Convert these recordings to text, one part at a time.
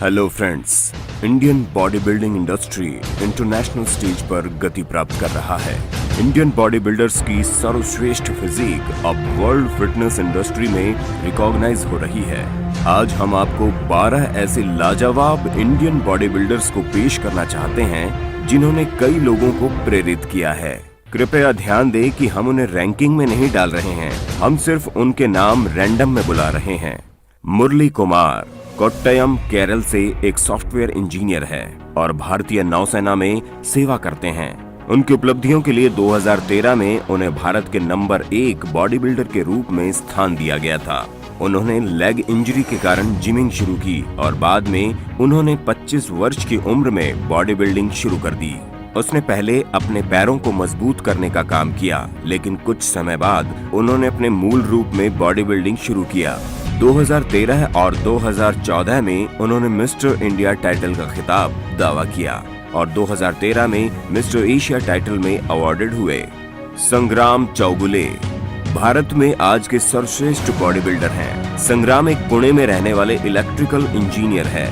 Hello friends, Indian body building industry international stage पर गति प्राप्त कर रहा है। इंडियन बॉडी बिल्डर्स की सर्वश्रेष्ठ फिजिक अब वर्ल्ड फिटनेस इंडस्ट्री में रिकॉग्नाइज हो रही है। आज हम आपको 12 ऐसे लाजवाब इंडियन बॉडी बिल्डर्स को पेश करना चाहते हैं जिन्होंने कई लोगों को प्रेरित किया है। कृपया ध्यान दें कि हम उन्हें रैंकिंग में नहीं डाल रहे हैं, हम सिर्फ उनके नाम रैंडम में बुला रहे हैं। मुरली कुमार कोट्टयम केरल से एक सॉफ्टवेयर इंजीनियर है और भारतीय नौसेना में सेवा करते हैं। उनकी उपलब्धियों के लिए 2013 में उन्हें भारत के नंबर 1 बॉडी बिल्डर के रूप में स्थान दिया गया था। उन्होंने लेग इंजरी के कारण जिमिंग शुरू की और बाद में उन्होंने 25 वर्ष की उम्र में बॉडी बिल्डिंग शुरू कर दी। उसने पहले अपने पैरों को मजबूत करने का काम किया, लेकिन कुछ समय बाद उन्होंने अपने मूल रूप में बॉडी बिल्डिंग शुरू किया। 2013 और 2014 में उन्होंने मिस्टर इंडिया टाइटल का खिताब दावा किया और 2013 में मिस्टर एशिया टाइटल में अवार्डेड हुए। संग्राम चौगुले भारत में आज के सर्वश्रेष्ठ बॉडी बिल्डर हैं। संग्राम एक पुणे में रहने वाले इलेक्ट्रिकल इंजीनियर है।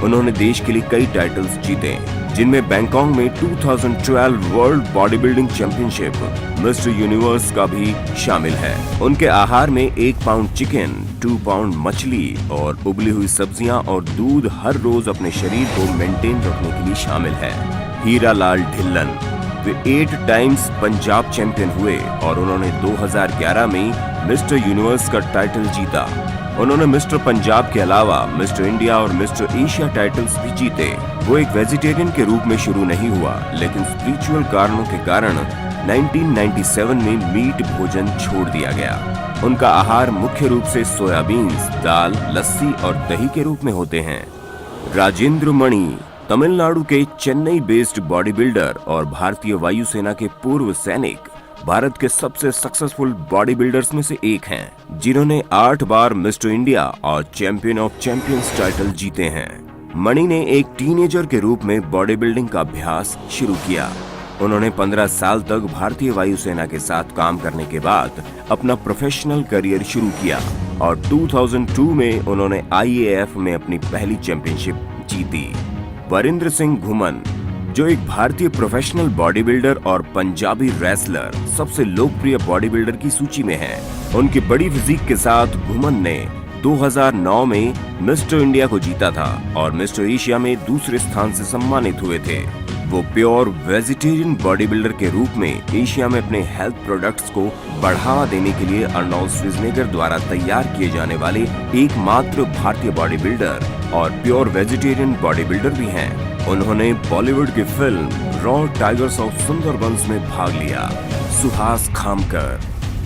उन्होंने देश के लिए कई टाइटल्स जीते, जिनमें बैंकॉक में 2012 world body building championship mister universe का भी शामिल है। उनके आहार में 1 पाउंड चिकन, 2 पाउंड मछली और उबली हुई सब्जियां और दूध हर रोज अपने शरीर को मेंटेन रखने के लिए शामिल है। हीरालाल ढिल्लन वे 8 टाइम्स पंजाब चैंपियन हुए और उन्होंने 2011 में मिस्टर यूनिवर्स का टाइटल जीता। उन्होंने मिस्टर पंजाब के अलावा मिस्टर इंडिया और मिस्टर एशिया टाइटल्स भी जीते। वो एक वेजिटेरियन के रूप में शुरू नहीं हुआ, लेकिन स्पिरिचुअल कारणों के कारण 1997 में मीट भोजन छोड़ दिया गया। उनका आहार मुख्य रूप से सोयाबीन्स, दाल, लस्सी और दही के रूप में होते हैं। राजेंद्र मणि तमिलनाडु के चेन्नई बेस्ड बॉडी बिल्डर और भारतीय वायुसेना के पूर्व सैनिक भारत के सबसे सक्सेसफुल बॉडी बिल्डर्स में से एक हैं, जिन्होंने 8 बार मिस्टर इंडिया और चैंपियन ऑफ चैंपियंस टाइटल जीते हैं। मणि ने एक टीनेजर के रूप में बॉडी बिल्डिंग का अभ्यास शुरू किया। उन्होंने 15 साल तक भारतीय वायुसेना के साथ काम करने के बाद अपना प्रोफेशनल करियर शुरू किया और 2002 में उन्होंने IAF में अपनी पहली चैंपियनशिप जीती। वरिंद्र सिंह घुमन जो एक भारतीय प्रोफेशनल बॉडी बिल्डर और पंजाबी रेसलर सबसे लोकप्रिय बॉडी बिल्डर की सूची में है। उनकी बड़ी फिजिक के साथ घुमन ने 2009 में मिस्टर इंडिया को जीता था और मिस्टर एशिया में दूसरे स्थान से सम्मानित हुए थे। वो प्योर वेजिटेरियन बॉडी बिल्डर के रूप में एशिया में अपने हेल्थ प्रोडक्ट्स को बढ़ावा देने के लिए अर्नोल्ड श्वार्ज़नेगर द्वारा तैयार किए जाने वाले एकमात्र भारतीय बॉडी बिल्डर और प्योर वेजिटेरियन बॉडी बिल्डर भी हैं। उन्होंने बॉलीवुड की film raw tigers of Sundarbans में भाग लिया। सुहास खामकर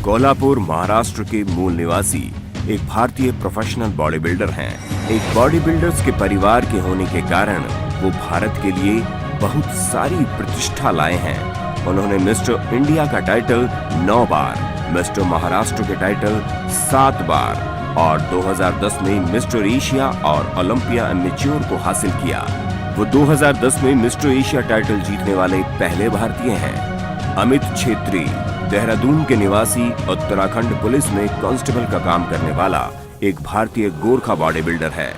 कोल्हापुर महाराष्ट्र के मूल निवासी एक भारतीय प्रोफेशनल बॉडी बिल्डर हैं। एक बॉडी बिल्डर्स के परिवार के होने के कारण वो भारत के लिए बहुत सारी प्रतिष्ठा लाए हैं। उन्होंने मिस्टर इंडिया का टाइटल 9 बार, मिस्टर महाराष्ट्र के टाइटल 7 बार और 2010 में मिस्टर एशिया और ओलंपिया एमेच्योर को हासिल किया। वो 2010 में मिस्टर एशिया टाइटल जीतने वाले पहले भारतीय हैं। अमित छेत्री देहरादून के निवासी उत्तराखंड पुलिस में कांस्टेबल का काम करने वाला एक भारतीय गोरखा बॉडी बिल्डर है।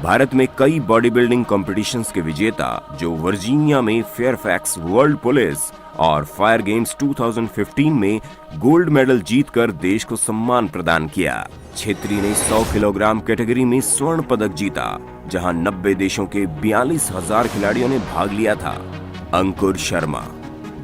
भारत में कई बॉडी बिल्डिंग कॉम्पिटिशन्स के विजेता जो वर्जीनिया में फेयरफैक्स वर्ल्ड पुलिस और फायर गेम्स 2015 में गोल्ड मेडल जीतकर देश को सम्मान प्रदान किया। छेत्री ने 100 किलोग्राम कैटेगरी में स्वर्ण पदक जीता, जहां 90 देशों के 42,000 खिलाड़ियों ने भाग लिया था। अंकुर शर्मा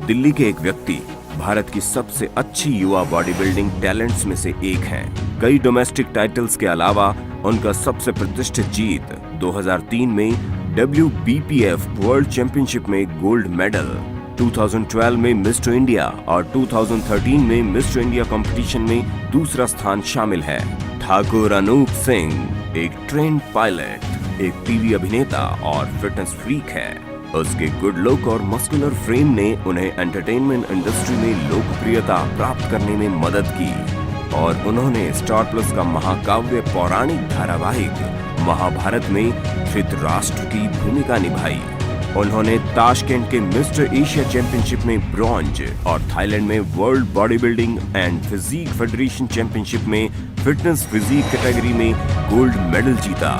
दिल्ली के एक व्यक्ति भारत की सबसे अच्छी युवा बॉडी बिल्डिंग टैलेंट्स में से एक हैं। कई डोमेस्टिक टाइटल्स के अलावा उनका सबसे प्रतिष्ठित जीत 2003 में WBPF वर्ल्ड चैंपियनशिप में गोल्ड मेडल, 2012 में मिस्टर इंडिया और 2013 में मिस्टर इंडिया कंपटीशन में दूसरा स्थान शामिल है। ठाकुर अनूप सिंह एक ट्रेंड पायलट, एक टीवी अभिनेता और फिटनेस फ्रीक है। उसके गुड लुक और मस्कुलर फ्रेम ने उन्हें एंटरटेनमेंट इंडस्ट्री में लोकप्रियता प्राप्त करने में मदद की और उन्होंने स्टार प्लस का महाकाव्य पौराणिक धारावाहिक महाभारत में धृतराष्ट्र की भूमिका निभाई। उन्होंने ताशकेंट के मिस्टर एशिया चैंपियनशिप में ब्रॉन्ज और थाईलैंड में world body building and physique federation championship में फिटनेस फिजिक कैटेगरी में गोल्ड मेडल जीता।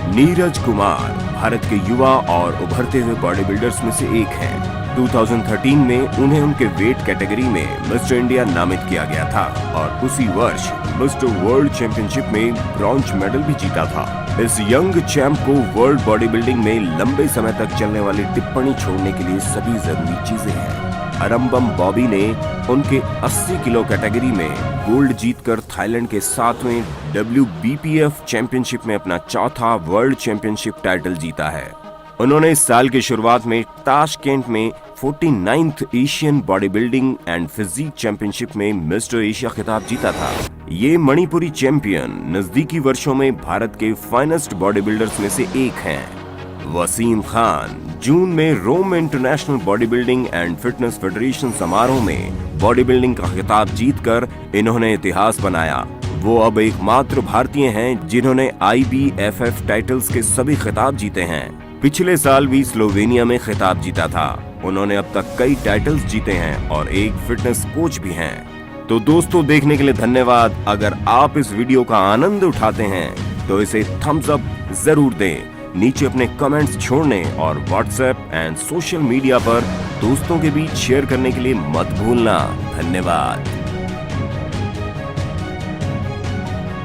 नीरज कुमार भारत के युवा और उभरते हुए बॉडी बिल्डर्स में से एक हैं। 2013 में उन्हें उनके वेट कैटेगरी में मिस्टर इंडिया नामित किया गया था और उसी वर्ष मिस्टर वर्ल्ड चैंपियनशिप में ब्रॉन्ज मेडल भी जीता था। इस यंग चैंप को वर्ल्ड बॉडी बिल्डिंग में लंबे समय तक चलने वाली टिप्पणी छोड़ने के लिए सभी जरूरी चीजें हैं। अरम्बम बॉबी ने उनके 80 किलो कैटेगरी में गोल्ड जीतकर थाईलैंड के 7वें WBPF चैंपियनशिप में अपना चौथा वर्ल्ड चैंपियनशिप टाइटल जीता है। उन्होंने इस साल की शुरुआत में ताशकेंट में 49th Asian body building and physique championship में मिस्टर एशिया खिताब जीता था। ये मणिपुरी चैंपियन नजदीकी वर्षों में भारत के फाइनेस्ट बॉडी बिल्डर्स में से एक हैं। वसीम खान जून में Rome international body building and fitness federation समारोह में बॉडी बिल्डिंग का खिताब जीतकर इन्होंने इतिहास बनाया। वो अब एकमात्र भारतीय हैं जिन्होंने IBFF टाइटल्स के सभी खिताब जीते हैं। पिछले साल भी स्लोवेनिया में खिताब जीता था। उन्होंने अब तक कई टाइटल्स जीते हैं और एक फिटनेस कोच भी हैं। तो दोस्तों, देखने के लिए धन्यवाद। अगर आप इस वीडियो का आनंद उठाते हैं तो इसे थम्स अप जरूर दें। नीचे अपने कमेंट्स छोड़ने और व्हाट्सएप एंड सोशल मीडिया पर दोस्तों के बीच शेयर करने के लिए मत भूलना। धन्यवाद।